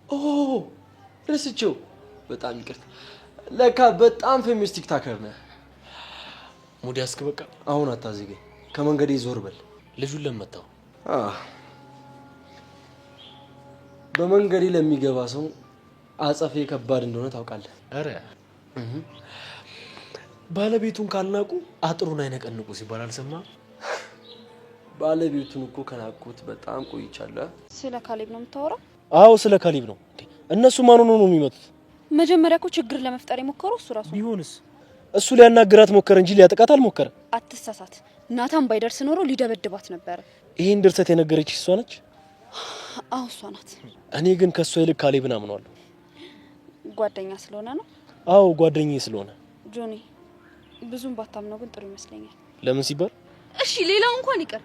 ኦ ረስቼው በጣም ይቅርታ ለካ በጣም ፌመስ ቲክቶከር ነህ ሙድ ያስክ በቃ አሁን አታዝገኝ ከመንገዴ ዞር በል ልጁን ለመታው በመንገዴ ለሚገባ ሰው አጸፌ ከባድ እንደሆነ ታውቃለህ አረ ባለቤቱን ካልናቁ አጥሩን አይነቀንቁ ሲባል አልሰማም ባለቤቱን እኮ ከናቁት በጣም ቆይቻለሁ ስለ ካሌብ ነው የምታወራው አዎ ስለ ካሌብ ነው እነሱ ማን ሆነው ነው የሚመጡት መጀመሪያ እኮ ችግር ለመፍጠር የሞከረው እሱ ራሱ ቢሆንስ እሱ ሊያናግራት ሞከረ እንጂ ሊያጠቃት አልሞከረ አትሳሳት ናታን ባይደርስ ኖሮ ሊደበድባት ነበር ይሄን ድርሰት የነገረች እሷ ነች አዎ እሷ ናት እኔ ግን ከሷ ይልቅ ካሌብን አምነዋለሁ ጓደኛ ስለሆነ ነው አዎ ጓደኛዬ ስለሆነ ጆኒ ብዙም ባታምነው ግን ጥሩ ይመስለኛል ለምን ሲባል እሺ ሌላው እንኳን ይቀር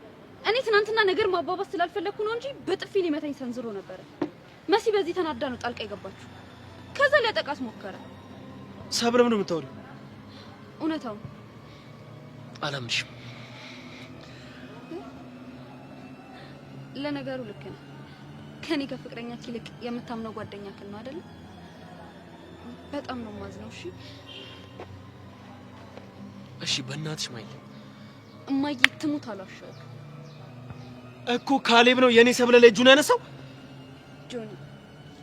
እኔ ትናንትና ነገር ማባባስ ስላልፈለኩ ነው እንጂ በጥፊ ሊመታኝ ሰንዝሮ ነበር መሲ በዚህ ተናዳ ነው ጣልቃ የገባችው ከዛ ሊያጠቃት ሞከረ ሰብለ ምን የምታወሪው እውነታው አላምንሽም ለነገሩ ልክ ነው ከኔ ከፍቅረኛክ ይልቅ የምታምነው ጓደኛክ ነው አይደል በጣም ነው ማዝነው እሺ በእናትሽ ማይ እማዬ ትሙት አላሻው እኮ ካሌብ ነው የኔ ሰብለ ላይ እጁን ያነሳው ጆኒ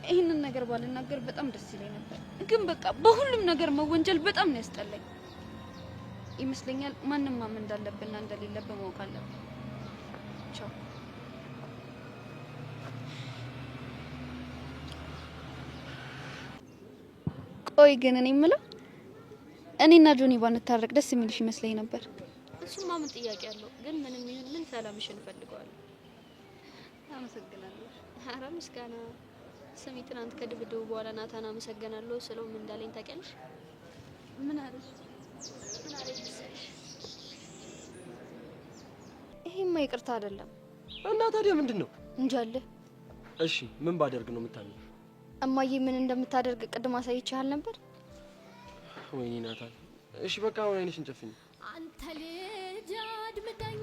ይሄንን ነገር ባልናገር በጣም ደስ ይለኝ ነበር ግን በቃ በሁሉም ነገር መወንጀል በጣም ነው ያስጠላኝ ይመስለኛል ማንንም ማመን እንዳለብንና እንደሌለብን ማወቅ አለብን ቻው ቆይ ግን እኔ የምለው እኔና ጆኒ ባንታረቅ ደስ የሚልሽ ይመስለኝ ነበር እሱማ ምን ጥያቄ አለው ግን ምንም ይሁን ምን ሰላምሽን ፈልገዋለሁ አመሰግናለሁ ኧረ ምስጋና ስሚ ትናንት ከድብድቡ በኋላ ናታን አመሰግናለሁ ስለው ምን እንዳለኝ ታውቂያለሽ ምን አለሽ ይሄማ ይቅርታ አይደለም እና ታዲያ ምንድነው እንጃለ እሺ ምን ባደርግ ነው የምታምኚው እማዬ ምን እንደምታደርግ ቅድም አሳይቼሃል ነበር ወይኔ ናታን እሺ በቃ ወይኔሽን ጨፍኝ አንተ ልጅ አድምጠኝ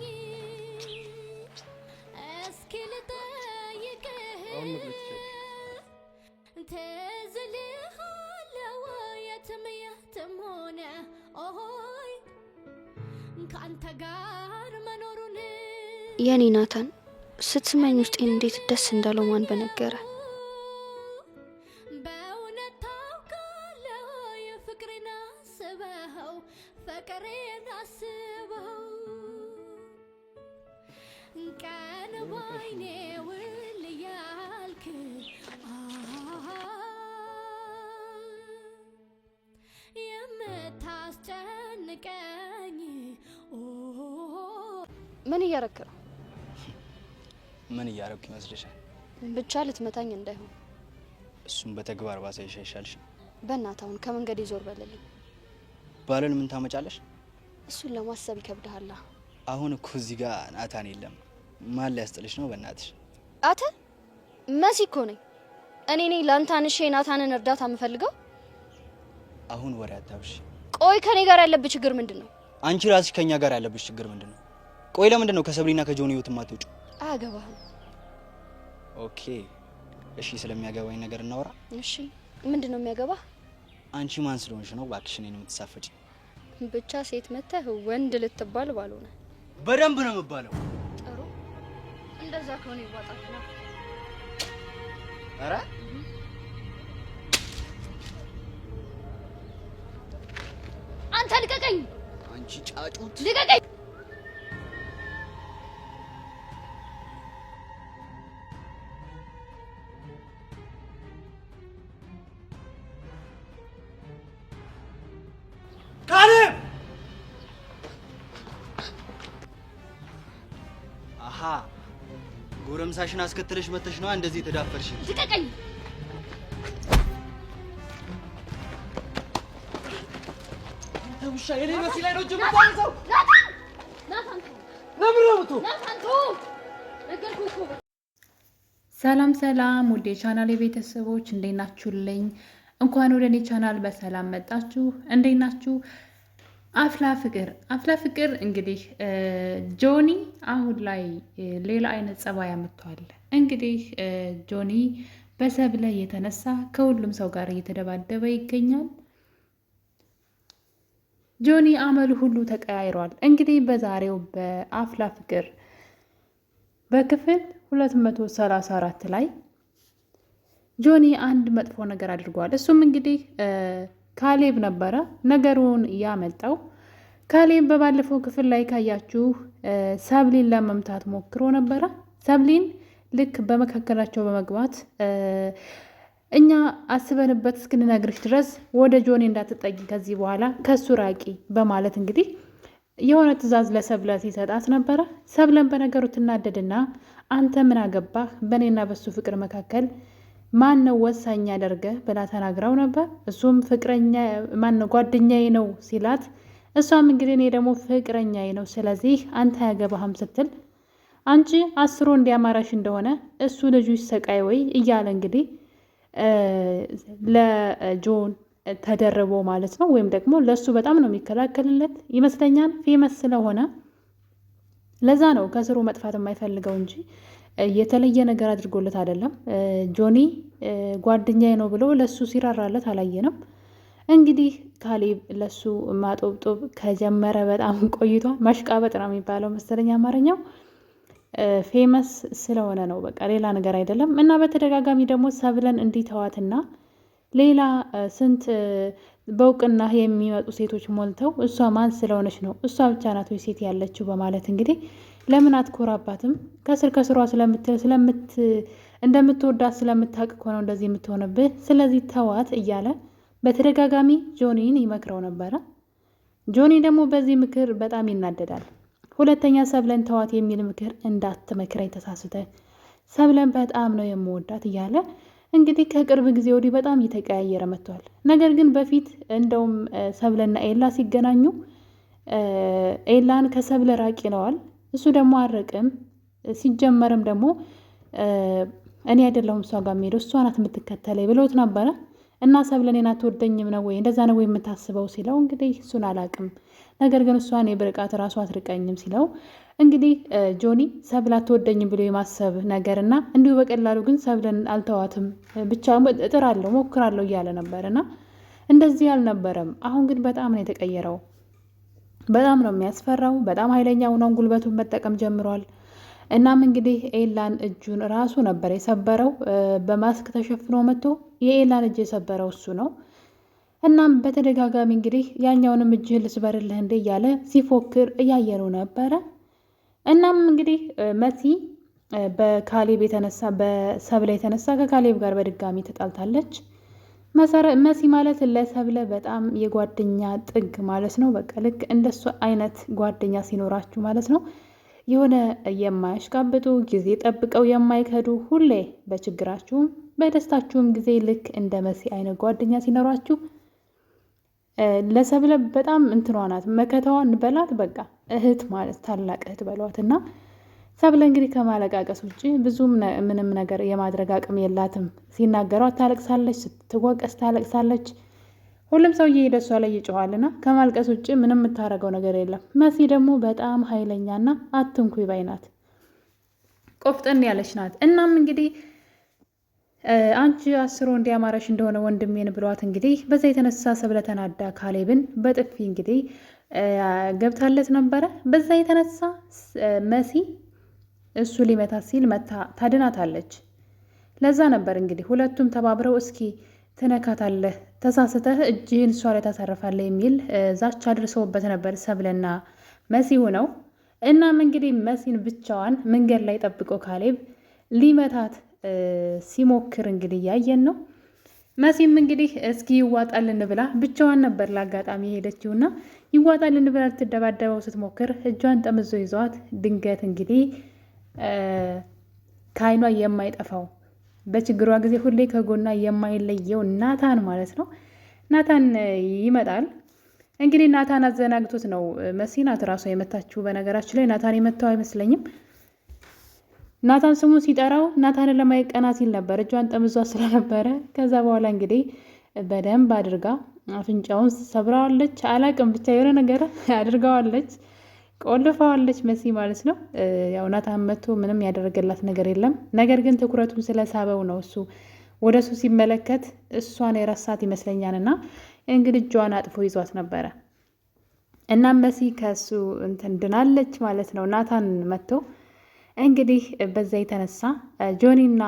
እስኪ ልጠይቅህ አሁን መግለጽ ትዝልሃለው የትም ሆነ ኦሆይ ከአንተ ጋር መኖሩን የኔ ናታን ስትስመኝ ውስጤን እንዴት ደስ እንዳለው ማን በነገረ በእውነት ታውቃለህ የፍቅሬን አስበኸው ፍቅሬን አስበኸው ቀን ባይኔ ውል ያልክ የምታስጨንቀኝ ምን እያረክ ነው ምን እያረኩ ይመስልሻል ብቻ ልትመታኝ እንዳይሆን እሱም በተግባር ባሳይሽ ይሻልሽ በእናታውን ከመንገድ ይዞር በለልኝ ባለን ምን ታመጫለሽ እሱን ለማሰብ ይከብዳል አሁን እኮ እዚህ ጋር ናታን የለም ማን ሊያስጥልሽ ነው በእናትሽ አተ መሲ እኮ ነኝ እኔ ነኝ ላንታንሽ ናታንን እርዳታ የምፈልገው አሁን ወሬ አታብሽ ቆይ ከኔ ጋር ያለብሽ ችግር ምንድነው አንቺ ራስሽ ከኛ ጋር ያለብሽ ችግር ምንድነው ቆይ ለምንድነው ከሰብሊና ከጆኒ ህይወት ማትወጪው አያገባህም ኦኬ እሺ ስለሚያገባኝ ነገር እናወራ እሺ ምንድነው የሚያገባህ አንቺ ማን ስለሆንሽ ነው ባክሽ እኔን የምትሳፈጪ ብቻ ሴት መተህ ወንድ ልትባል ባልሆነ በደንብ ነው የምባለው ጥሩ እንደዛ ከሆነ ይዋጣል ነው አረ አንተ ልቀቀኝ አንቺ ጫጩት ልቀቀኝ ጎረምሳሽን አስከተለሽ መተሽ ነው እንደዚህ ተዳፈርሽ ልቀቀኝ ተውሻ የኔ መሲ ላይ ነው ጀምታው ናታን ለምንድነው ናታን ነገርኩህ እኮ ሰላም ሰላም ወደ ቻናሌ ቤተሰቦች እንዴት ናችሁልኝ እንኳን ወደ እኔ ቻናል በሰላም መጣችሁ እንዴት ናችሁ አፍላ ፍቅር እንግዲህ ጆኒ አሁን ላይ ሌላ አይነት ጸባይ አመጣዋል እንግዲህ ጆኒ በሰብለ የተነሳ ከሁሉም ሰው ጋር እየተደባደበ ይገኛል። ጆኒ አመሉ ሁሉ ተቀያይሯል። እንግዲህ በዛሬው በአፍላ ፍቅር በክፍል 234 ላይ ጆኒ አንድ መጥፎ ነገር አድርጓል። እሱም እንግዲህ ካሌብ ነበረ ነገሩን ያመጣው። ካሌብ በባለፈው ክፍል ላይ ካያችሁ ሰብሊን ለመምታት ሞክሮ ነበረ። ሰብሊን ልክ በመካከላቸው በመግባት እኛ አስበንበት እስክንነግርሽ ድረስ ወደ ጆኒ እንዳትጠጊ፣ ከዚህ በኋላ ከሱ ራቂ በማለት እንግዲህ የሆነ ትዕዛዝ ለሰብለ ሲሰጣት ነበረ። ሰብለን በነገሩ ትናደድና አንተ ምን አገባህ በእኔና በሱ ፍቅር መካከል ማን ነው ወሳኝ ያደርገ ብላ ተናግራው ነበር። እሱም ፍቅረኛ ማነው ጓደኛዬ ነው ሲላት፣ እሷም እንግዲህ እኔ ደግሞ ፍቅረኛዬ ነው ስለዚህ አንተ አያገባህም ስትል፣ አንቺ አስሮ እንዲያማራሽ እንደሆነ እሱ ልጁ ይሰቃይ ወይ እያለ እንግዲህ ለጆን ተደርቦ ማለት ነው። ወይም ደግሞ ለሱ በጣም ነው የሚከላከልለት ይመስለኛል። ፌመስ ስለሆነ ለዛ ነው ከስሩ መጥፋት የማይፈልገው እንጂ የተለየ ነገር አድርጎለት አይደለም። ጆኒ ጓደኛዬ ነው ብሎ ለሱ ሲራራለት አላየንም። እንግዲህ ካሌብ ለሱ ማጦብጦብ ከጀመረ በጣም ቆይቷል። ማሽቃበጥ ነው የሚባለው መሰለኝ አማርኛው። ፌመስ ስለሆነ ነው በቃ ሌላ ነገር አይደለም። እና በተደጋጋሚ ደግሞ ሰብለን እንዲተዋትና ሌላ ስንት በእውቅና የሚመጡ ሴቶች ሞልተው እሷ ማን ስለሆነች ነው እሷ ብቻ ናት ወይ ሴት ያለችው በማለት እንግዲህ ለምን አትኮራባትም? ከስር ከስሯ እንደምትወዳት ስለምታውቅ እኮ ነው እንደዚህ የምትሆንብህ። ስለዚህ ተዋት እያለ በተደጋጋሚ ጆኒን ይመክረው ነበረ። ጆኒ ደግሞ በዚህ ምክር በጣም ይናደዳል። ሁለተኛ ሰብለን ተዋት የሚል ምክር እንዳትመክረኝ ተሳስተ፣ ሰብለን በጣም ነው የምወዳት እያለ እንግዲህ ከቅርብ ጊዜ ወዲህ በጣም እየተቀያየረ መጥቷል። ነገር ግን በፊት እንደውም ሰብለና ኤላ ሲገናኙ ኤላን ከሰብለ ራቅ ይለዋል። እሱ ደግሞ አረቅም። ሲጀመርም ደግሞ እኔ አይደለሁም እሷ ጋር የምሄደው እሷ ናት የምትከተለኝ ብለውት ነበረ። እና ሰብለ እኔን አትወደኝም ነው ወይ እንደዛ ነው ወይ የምታስበው ሲለው እንግዲህ እሱን አላቅም፣ ነገር ግን እሷ እኔ ብርቃት ራሱ አትርቀኝም ሲለው እንግዲህ ጆኒ ሰብለ አትወደኝም ብሎ የማሰብ ነገር እና እንዲሁ በቀላሉ ግን ሰብለን አልተዋትም ብቻ እጥራለሁ ሞክራለሁ እያለ ነበር እና እንደዚህ አልነበረም። አሁን ግን በጣም ነው የተቀየረው። በጣም ነው የሚያስፈራው። በጣም ኃይለኛ ሆኗን ጉልበቱን መጠቀም ጀምሯል። እናም እንግዲህ ኤላን እጁን ራሱ ነበር የሰበረው። በማስክ ተሸፍኖ መጥቶ የኤላን እጅ የሰበረው እሱ ነው። እናም በተደጋጋሚ እንግዲህ ያኛውንም እጅህን ልስበርልህ እንዴ እያለ ሲፎክር እያየነው ነበረ። እናም እንግዲህ መሲ በካሌብ የተነሳ በሰብለ የተነሳ ከካሌብ ጋር በድጋሚ ተጣልታለች። መሲ ማለት ለሰብለ በጣም የጓደኛ ጥግ ማለት ነው። በቃ ልክ እንደሱ አይነት ጓደኛ ሲኖራችሁ ማለት ነው የሆነ የማያሽቃብጡ ጊዜ ጠብቀው የማይከዱ ሁሌ በችግራችሁም በደስታችሁም ጊዜ ልክ እንደ መሲ አይነት ጓደኛ ሲኖራችሁ ለሰብለ በጣም እንትኗ ናት፣ መከታዋን በላት በቃ እህት ማለት ታላቅ እህት በሏት። እና ሰብለ እንግዲህ ከማለቃቀስ ውጭ ብዙም ምንም ነገር የማድረግ አቅም የላትም። ሲናገሯት ታለቅሳለች፣ ስትወቀስ ታለቅሳለች። ሁሉም ሰው እየሄደ እሷ ላይ ይጮኋልና ከማልቀስ ውጭ ምንም የምታደርገው ነገር የለም። መሲ ደግሞ በጣም ኃይለኛና አትንኩ ባይ ናት፣ ቆፍጠን ያለች ናት። እናም እንግዲህ አንቺ አስሮ እንዲያማረሽ እንደሆነ ወንድሜን ብሏት እንግዲህ በዛ የተነሳ ሰብለ ተናዳ ካሌብን በጥፊ እንግዲህ ገብታለት ነበረ። በዛ የተነሳ መሲ እሱ ሊመታት ሲል መታ ታድናታለች። ለዛ ነበር እንግዲህ ሁለቱም ተባብረው እስኪ ትነካታለህ፣ ተሳስተህ እጅህን እሷ ላይ ታሳርፋለህ የሚል ዛቻ አድርሰውበት ነበር ሰብለና መሲ ሆነው። እናም እንግዲህ መሲን ብቻዋን መንገድ ላይ ጠብቆ ካሌብ ሊመታት ሲሞክር እንግዲህ ያየን ነው። መሲም እንግዲህ እስኪ ይዋጣልን ብላ ብቻዋን ነበር ለአጋጣሚ ሄደችውና ይዋጣልን ብላ ልትደባደበው ስትሞክር እጇን ጠምዞ ይዟት ድንገት እንግዲህ ከዓይኗ የማይጠፋው በችግሯ ጊዜ ሁሌ ከጎኗ የማይለየው ናታን ማለት ነው። ናታን ይመጣል። እንግዲህ ናታን አዘናግቶት ነው መሲ ናት ራሷ የመታችው። በነገራችን ላይ ናታን የመታው አይመስለኝም። ናታን ስሙን ሲጠራው ናታንን ለማየት ቀና ሲል ነበር፣ እጇን ጠምዟ ስለነበረ። ከዛ በኋላ እንግዲህ በደንብ አድርጋ አፍንጫውን ሰብራዋለች። አላቅም ብቻ የሆነ ነገር አድርገዋለች፣ ቆልፈዋለች መሲ ማለት ነው። ያው ናታን መቶ ምንም ያደረገላት ነገር የለም። ነገር ግን ትኩረቱን ስለሳበው ነው እሱ ወደ እሱ ሲመለከት እሷን የረሳት ይመስለኛልና እንግዲህ እጇን አጥፎ ይዟት ነበረ። እናም መሲ ከሱ እንትን ድናለች ማለት ነው። ናታን መጥቶ እንግዲህ በዛ የተነሳ ጆኒና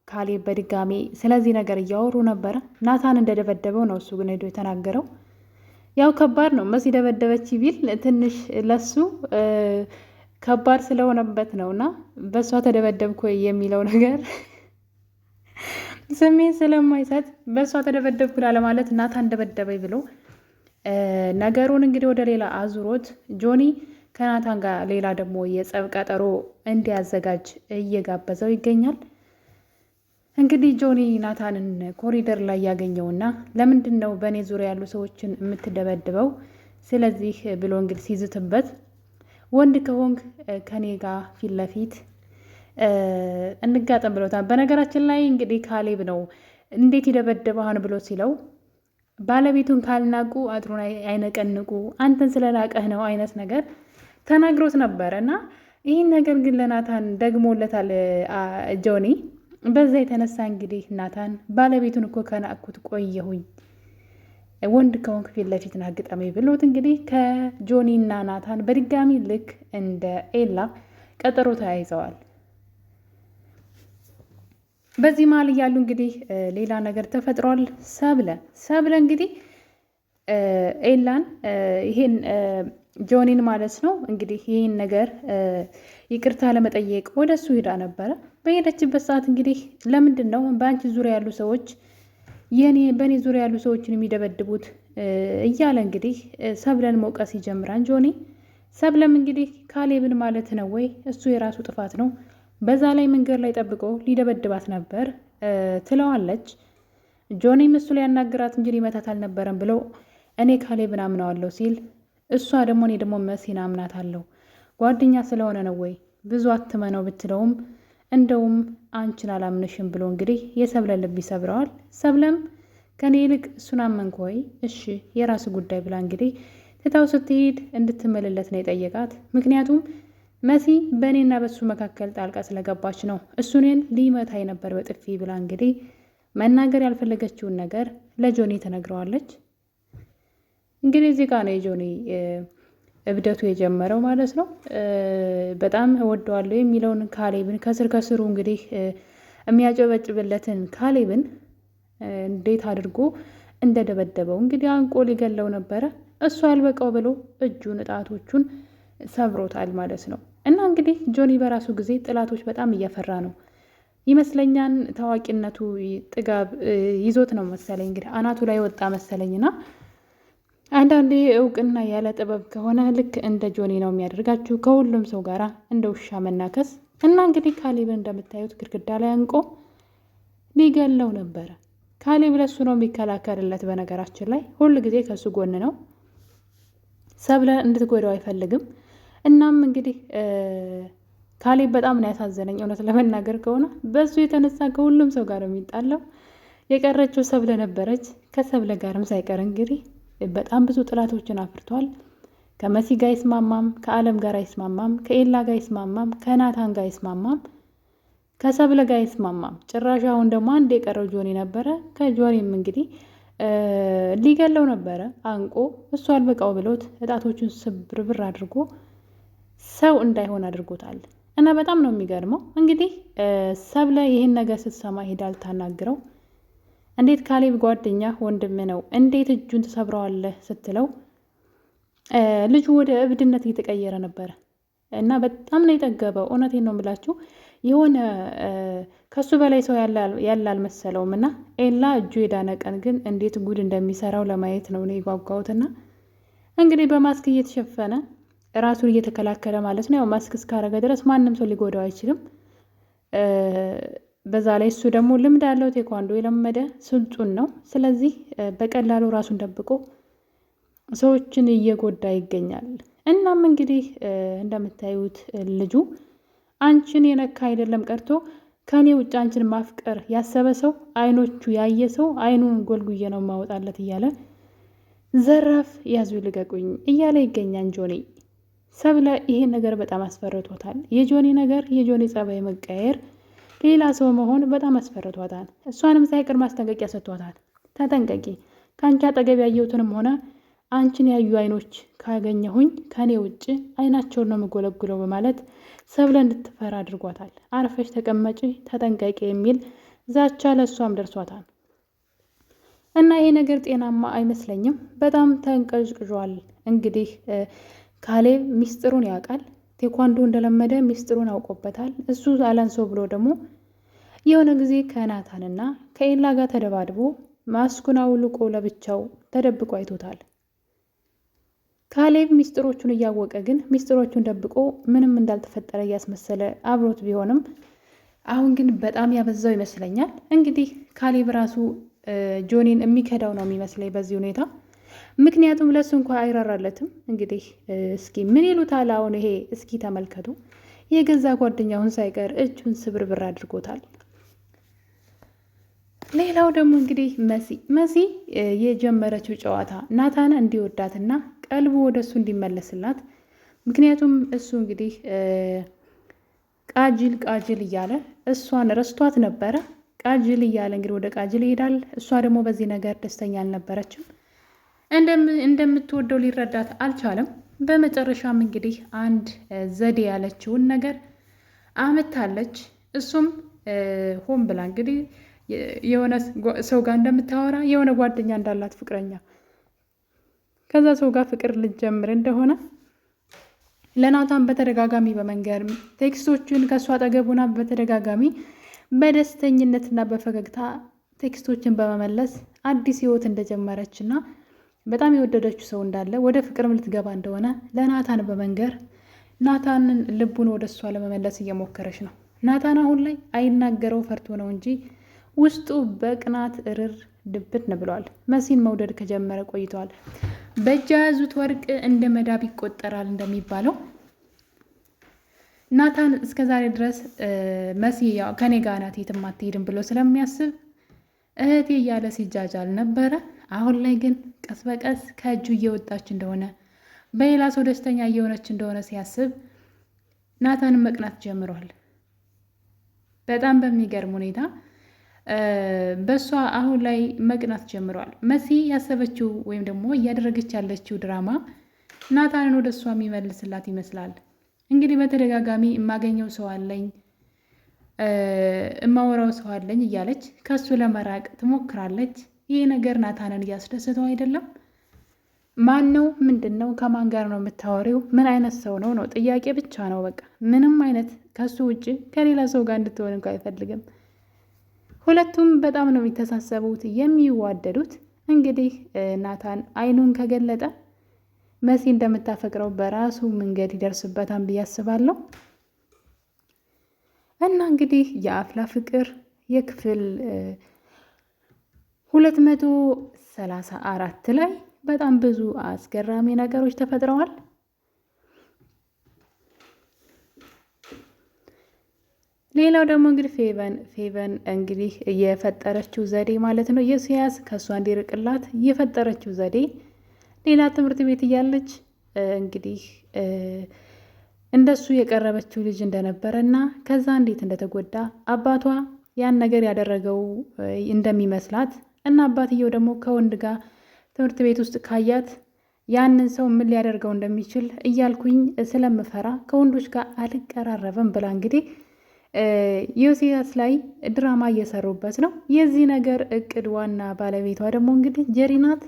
ካሌብ በድጋሚ ስለዚህ ነገር እያወሩ ነበረ። ናታን እንደደበደበው ነው እሱ ግን ሄዶ የተናገረው። ያው ከባድ ነው መሲ ደበደበች ቢል ትንሽ ለሱ ከባድ ስለሆነበት ነውና በእሷ ተደበደብኩ የሚለው ነገር ስሜት ስለማይሰጥ በእሷ ተደበደብኩ ላለማለት ናታን ደበደበኝ ብሎ ነገሩን እንግዲህ ወደ ሌላ አዙሮት ጆኒ ከናታን ጋር ሌላ ደግሞ የጸብ ቀጠሮ እንዲያዘጋጅ እየጋበዘው ይገኛል። እንግዲህ ጆኒ ናታንን ኮሪደር ላይ ያገኘውና ለምንድን ነው በእኔ ዙሪያ ያሉ ሰዎችን የምትደበድበው? ስለዚህ ብሎ እንግዲህ ሲዝትበት ወንድ ከሆንክ ከኔ ጋር ፊት ለፊት እንጋጠም ብሎታል። በነገራችን ላይ እንግዲህ ካሌብ ነው እንዴት ይደበደበሃን ብሎ ሲለው ባለቤቱን ካልናቁ አጥሩን አይነቀንቁ አንተን ስለናቀህ ነው አይነት ነገር ተናግሮት ነበረ እና ይህን ነገር ግን ለናታን ደግሞለታል ጆኒ። በዛ የተነሳ እንግዲህ ናታን ባለቤቱን እኮ ከናቅኩት ቆየሁኝ ወንድ ከሆንክ ፊት ለፊት ናግጠመኝ ብሎት እንግዲህ ከጆኒና ናታን በድጋሚ ልክ እንደ ኤላ ቀጠሮ ተያይዘዋል። በዚህ መሀል እያሉ እንግዲህ ሌላ ነገር ተፈጥሯል። ሰብለ እንግዲህ ኤላን ይሄን ጆኒን ማለት ነው እንግዲህ ይህን ነገር ይቅርታ ለመጠየቅ ወደ እሱ ሄዳ ነበረ። በሄደችበት ሰዓት እንግዲህ ለምንድን ነው በአንቺ ዙሪያ ያሉ ሰዎች በእኔ ዙሪያ ያሉ ሰዎችን የሚደበድቡት እያለ እንግዲህ ሰብለን መውቀስ ይጀምራል ጆኒ። ሰብለም እንግዲህ ካሌብን ማለት ነው ወይ እሱ የራሱ ጥፋት ነው በዛ ላይ መንገድ ላይ ጠብቆ ሊደበድባት ነበር ትለዋለች። ጆኒም እሱ ላይ ያናገራት እንጂ ሊመታት አልነበረም ብለው እኔ ካሌብን አምነዋለሁ ሲል እሷ ደግሞ እኔ ደግሞ መሲን አምናታለሁ ጓደኛ ስለሆነ ነው ወይ ብዙ አትመነው ብትለውም እንደውም አንቺን አላምንሽም ብሎ እንግዲህ የሰብለ ልብ ይሰብረዋል። ሰብለም ከኔ ይልቅ እሱን አመንክ ወይ እሺ የራሱ ጉዳይ ብላ እንግዲህ ትታው ስትሄድ እንድትመልለት ነው የጠየቃት። ምክንያቱም መሲ በእኔና በሱ መካከል ጣልቃ ስለገባች ነው እሱኔን ሊመታኝ ነበር በጥፊ ብላ እንግዲህ መናገር ያልፈለገችውን ነገር ለጆኒ ተነግረዋለች። እንግዲህ እዚህ ጋር ነው የጆኒ እብደቱ የጀመረው ማለት ነው። በጣም እወደዋለሁ የሚለውን ካሌብን ከስር ከስሩ እንግዲህ የሚያጨበጭብለትን ካሌብን እንዴት አድርጎ እንደደበደበው እንግዲህ አንቆ ሊገለው ነበረ። እሱ አልበቃው ብሎ እጁን እጣቶቹን ሰብሮታል ማለት ነው። እና እንግዲህ ጆኒ በራሱ ጊዜ ጥላቶች በጣም እያፈራ ነው ይመስለኛል። ታዋቂነቱ ጥጋብ ይዞት ነው መሰለኝ እንግዲህ አናቱ ላይ ወጣ መሰለኝና አንዳንዴ እውቅና ያለ ጥበብ ከሆነ ልክ እንደ ጆኒ ነው የሚያደርጋችሁ ከሁሉም ሰው ጋራ እንደ ውሻ መናከስ። እና እንግዲህ ካሌብን እንደምታዩት ግድግዳ ላይ አንቆ ሊገለው ነበረ። ካሌብ ለሱ ነው የሚከላከልለት። በነገራችን ላይ ሁል ጊዜ ከሱ ጎን ነው። ሰብለ እንድትጎዳው አይፈልግም። እናም እንግዲህ ካሌብ በጣም ነው ያሳዘነኝ እውነት ለመናገር ከሆነ በሱ የተነሳ ከሁሉም ሰው ጋር የሚጣለው የቀረችው ሰብለ ነበረች። ከሰብለ ጋርም ሳይቀር እንግዲህ በጣም ብዙ ጥላቶችን አፍርቷል። ከመሲ ጋር አይስማማም፣ ከአለም ጋር አይስማማም፣ ከኤላ ጋር አይስማማም፣ ከናታን ጋር አይስማማም፣ ከሰብለ ጋር አይስማማም። ጭራሽ አሁን ደግሞ አንድ የቀረው ጆኒ ነበረ። ከጆኒም እንግዲህ ሊገለው ነበረ አንቆ እሱ አልበቃው ብሎት እጣቶቹን ስብርብር አድርጎ ሰው እንዳይሆን አድርጎታል። እና በጣም ነው የሚገርመው እንግዲህ ሰብለ ይህን ነገር ስትሰማ ሄዳ ልታናግረው እንዴት ካሌብ ጓደኛ ወንድም ነው እንዴት እጁን ትሰብረዋለህ ስትለው ልጁ ወደ እብድነት እየተቀየረ ነበረ እና በጣም ነው የጠገበው። እውነቴን ነው የምላችሁ የሆነ ከሱ በላይ ሰው ያለ አልመሰለውም። እና ኤላ እጁ የዳነ ቀን ግን እንዴት ጉድ እንደሚሰራው ለማየት ነው እኔ የጓጓሁትና እንግዲህ በማስክ እየተሸፈነ ራሱን እየተከላከለ ማለት ነው። ያው ማስክ እስካረገ ድረስ ማንም ሰው ሊጎዳው አይችልም። በዛ ላይ እሱ ደግሞ ልምድ ያለው ቴኳንዶ የለመደ ስልጡን ነው። ስለዚህ በቀላሉ ራሱን ደብቆ ሰዎችን እየጎዳ ይገኛል። እናም እንግዲህ እንደምታዩት ልጁ አንቺን የነካ አይደለም ቀርቶ ከኔ ውጭ አንቺን ማፍቀር ያሰበ ሰው አይኖቹ ያየ ሰው አይኑን ጎልጉዬ ነው ማወጣለት እያለ ዘራፍ ያዙ ልቀቁኝ እያለ ይገኛል ጆኒ። ሰብለ ይሄን ነገር በጣም አስፈርቶታል። የጆኒ ነገር የጆኒ ጸባይ መቀየር ሌላ ሰው መሆን በጣም አስፈርቷታል። እሷንም ሳይቀር ማስጠንቀቂያ ሰጥቷታል። ተጠንቀቂ፣ ከአንቺ አጠገብ ያየሁትንም ሆነ አንቺን ያዩ አይኖች ካገኘሁኝ ከኔ ውጭ አይናቸውን ነው የምጎለጉለው በማለት ሰብለ እንድትፈራ አድርጓታል። አርፈሽ ተቀመጪ፣ ተጠንቀቂ የሚል ዛቻ ለእሷም ደርሷታል። እና ይሄ ነገር ጤናማ አይመስለኝም። በጣም ተንቀዥቅዟል። እንግዲህ ካሌብ ሚስጥሩን ያውቃል። ቴኳንዶ እንደለመደ ሚስጥሩን አውቆበታል። እሱ አላንሶ ብሎ ደግሞ የሆነ ጊዜ ከናታንና ከኤላ ጋር ተደባድቦ ማስኩን አውልቆ ለብቻው ተደብቆ አይቶታል። ካሌብ ሚስጥሮቹን እያወቀ ግን ሚስጥሮቹን ደብቆ ምንም እንዳልተፈጠረ እያስመሰለ አብሮት ቢሆንም አሁን ግን በጣም ያበዛው ይመስለኛል። እንግዲህ ካሌብ ራሱ ጆኒን የሚከዳው ነው የሚመስለኝ በዚህ ሁኔታ። ምክንያቱም ለሱ እንኳ አይራራለትም። እንግዲህ እስኪ ምን ይሉታል አሁን ይሄ እስኪ ተመልከቱ። የገዛ ጓደኛውን ሳይቀር እጁን ስብርብር አድርጎታል። ሌላው ደግሞ እንግዲህ መሲ የጀመረችው ጨዋታ ናታን እንዲወዳትና ቀልቡ ወደሱ እንዲመለስላት። ምክንያቱም እሱ እንግዲህ ቃጅል እያለ እሷን ረስቷት ነበረ። ቃጅል እያለ እንግዲህ ወደ ቃጅል ይሄዳል። እሷ ደግሞ በዚህ ነገር ደስተኛ አልነበረችም። እንደምትወደው ሊረዳት አልቻለም። በመጨረሻም እንግዲህ አንድ ዘዴ ያለችውን ነገር አመታለች። እሱም ሆን ብላ እንግዲህ የሆነ ሰው ጋር እንደምታወራ የሆነ ጓደኛ እንዳላት ፍቅረኛ ከዛ ሰው ጋር ፍቅር ልትጀምር እንደሆነ ለናታን በተደጋጋሚ በመንገር ቴክስቶችን ከእሷ አጠገቡና በተደጋጋሚ በደስተኝነትና በፈገግታ ቴክስቶችን በመመለስ አዲስ ህይወት እንደጀመረችና በጣም የወደደችው ሰው እንዳለ ወደ ፍቅርም ልትገባ እንደሆነ ለናታን በመንገር ናታንን ልቡን ወደ እሷ ለመመለስ እየሞከረች ነው። ናታን አሁን ላይ አይናገረው ፈርቶ ነው እንጂ ውስጡ በቅናት እርር ድብት ነው ብሏል። መሲን መውደድ ከጀመረ ቆይቷል። በእጅ የያዙት ወርቅ እንደ መዳብ ይቆጠራል እንደሚባለው ናታን እስከዛሬ ድረስ መሲ ያው ከኔ ጋር ናት የትም አትሄድም ብሎ ስለሚያስብ እህቴ እያለ ሲጃጃል ነበረ። አሁን ላይ ግን ቀስ በቀስ ከእጁ እየወጣች እንደሆነ በሌላ ሰው ደስተኛ እየሆነች እንደሆነ ሲያስብ ናታንን መቅናት ጀምሯል። በጣም በሚገርም ሁኔታ በሷ አሁን ላይ መቅናት ጀምሯል። መሲ ያሰበችው ወይም ደግሞ እያደረገች ያለችው ድራማ ናታንን ወደ እሷ የሚመልስላት ይመስላል። እንግዲህ በተደጋጋሚ የማገኘው ሰው አለኝ፣ እማወራው ሰው አለኝ እያለች ከሱ ለመራቅ ትሞክራለች። ይህ ነገር ናታንን እያስደስተው አይደለም። ማን ነው? ምንድን ነው? ከማን ጋር ነው የምታወሪው? ምን አይነት ሰው ነው ነው ጥያቄ ብቻ ነው። በቃ ምንም አይነት ከሱ ውጭ ከሌላ ሰው ጋር እንድትሆን እንኳ አይፈልግም። ሁለቱም በጣም ነው የሚተሳሰቡት የሚዋደዱት። እንግዲህ ናታን አይኑን ከገለጠ መሲ እንደምታፈቅረው በራሱ መንገድ ይደርስበታል ብዬ አስባለሁ። እና እንግዲህ የአፍላ ፍቅር የክፍል 234 ላይ በጣም ብዙ አስገራሚ ነገሮች ተፈጥረዋል። ሌላው ደግሞ እንግዲህ ፌቨን እንግዲህ የፈጠረችው ዘዴ ማለት ነው የሲያስ ከእሷ እንዲርቅላት የፈጠረችው ዘዴ ሌላ ትምህርት ቤት እያለች እንግዲህ እንደሱ የቀረበችው ልጅ እንደነበረ እና ከዛ እንዴት እንደተጎዳ አባቷ ያን ነገር ያደረገው እንደሚመስላት እና አባትየው ደግሞ ከወንድ ጋር ትምህርት ቤት ውስጥ ካያት ያንን ሰው ምን ሊያደርገው እንደሚችል እያልኩኝ ስለምፈራ ከወንዶች ጋር አልቀራረብም ብላ እንግዲህ ዮሲያስ ላይ ድራማ እየሰሩበት ነው። የዚህ ነገር እቅድ ዋና ባለቤቷ ደግሞ እንግዲህ ጀሪ ናት።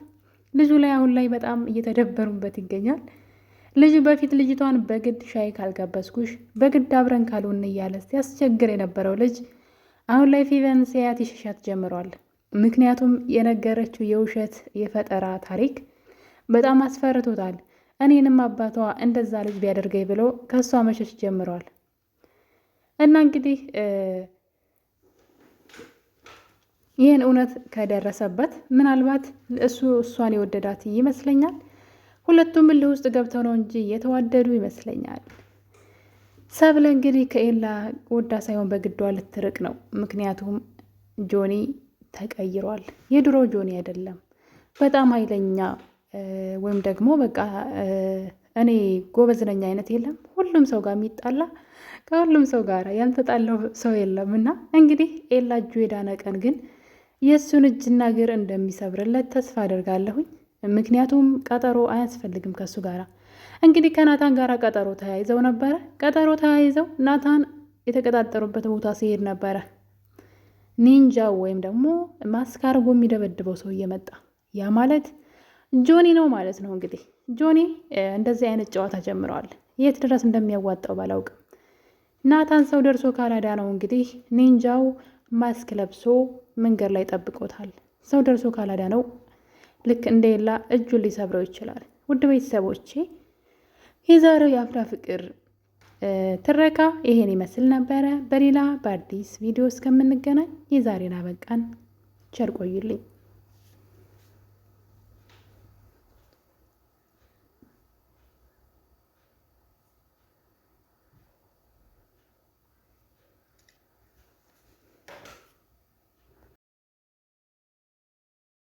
ልጁ ላይ አሁን ላይ በጣም እየተደበሩበት ይገኛል። ልጁ በፊት ልጅቷን በግድ ሻይ ካልጋበዝኩሽ በግድ አብረን ካልሆን እያለ ሲያስቸግር የነበረው ልጅ አሁን ላይ ፌቨን ሲያት ይሸሻት ጀምሯል። ምክንያቱም የነገረችው የውሸት የፈጠራ ታሪክ በጣም አስፈርቶታል። እኔንም አባቷ እንደዛ ልጅ ቢያደርገኝ ብሎ ከእሷ መሸሽ ጀምሯል። እና እንግዲህ ይህን እውነት ከደረሰበት ምናልባት እሱ እሷን የወደዳት ይመስለኛል። ሁለቱም እልህ ውስጥ ገብተው ነው እንጂ የተዋደዱ ይመስለኛል። ሰብለ እንግዲህ ከኤላ ወዳ ሳይሆን በግዷ ልትርቅ ነው። ምክንያቱም ጆኒ ተቀይሯል። የድሮ ጆኒ አይደለም። በጣም ኃይለኛ ወይም ደግሞ በቃ እኔ ጎበዝ ነኝ አይነት የለም። ሁሉም ሰው ጋር የሚጣላ ከሁሉም ሰው ጋር ያልተጣለው ሰው የለም። እና እንግዲህ ኤላ እጁ የዳነ ቀን ግን የእሱን እጅና እግር እንደሚሰብርለት ተስፋ አደርጋለሁኝ። ምክንያቱም ቀጠሮ አያስፈልግም ከሱ ጋር። እንግዲህ ከናታን ጋር ቀጠሮ ተያይዘው ነበረ። ቀጠሮ ተያይዘው ናታን የተቀጣጠሩበት ቦታ ሲሄድ ነበረ ኒንጃው ወይም ደግሞ ማስክ አድርጎ የሚደበድበው ሰው እየመጣ ያ ማለት ጆኒ ነው ማለት ነው። እንግዲህ ጆኒ እንደዚህ አይነት ጨዋታ ጀምረዋል። የት ድረስ እንደሚያዋጣው ባላውቅም ናታን ሰው ደርሶ ካላዳ ነው እንግዲህ ኒንጃው ማስክ ለብሶ መንገድ ላይ ጠብቆታል። ሰው ደርሶ ካላዳ ነው ልክ እንደሌላ እጁን ሊሰብረው ይችላል። ውድ ቤተሰቦቼ የዛሬው የአፍላ ፍቅር ትረካ ይሄን ይመስል ነበረ። በሌላ በአዲስ ቪዲዮ እስከምንገናኝ የዛሬን አበቃን። ቸር ቆዩልኝ።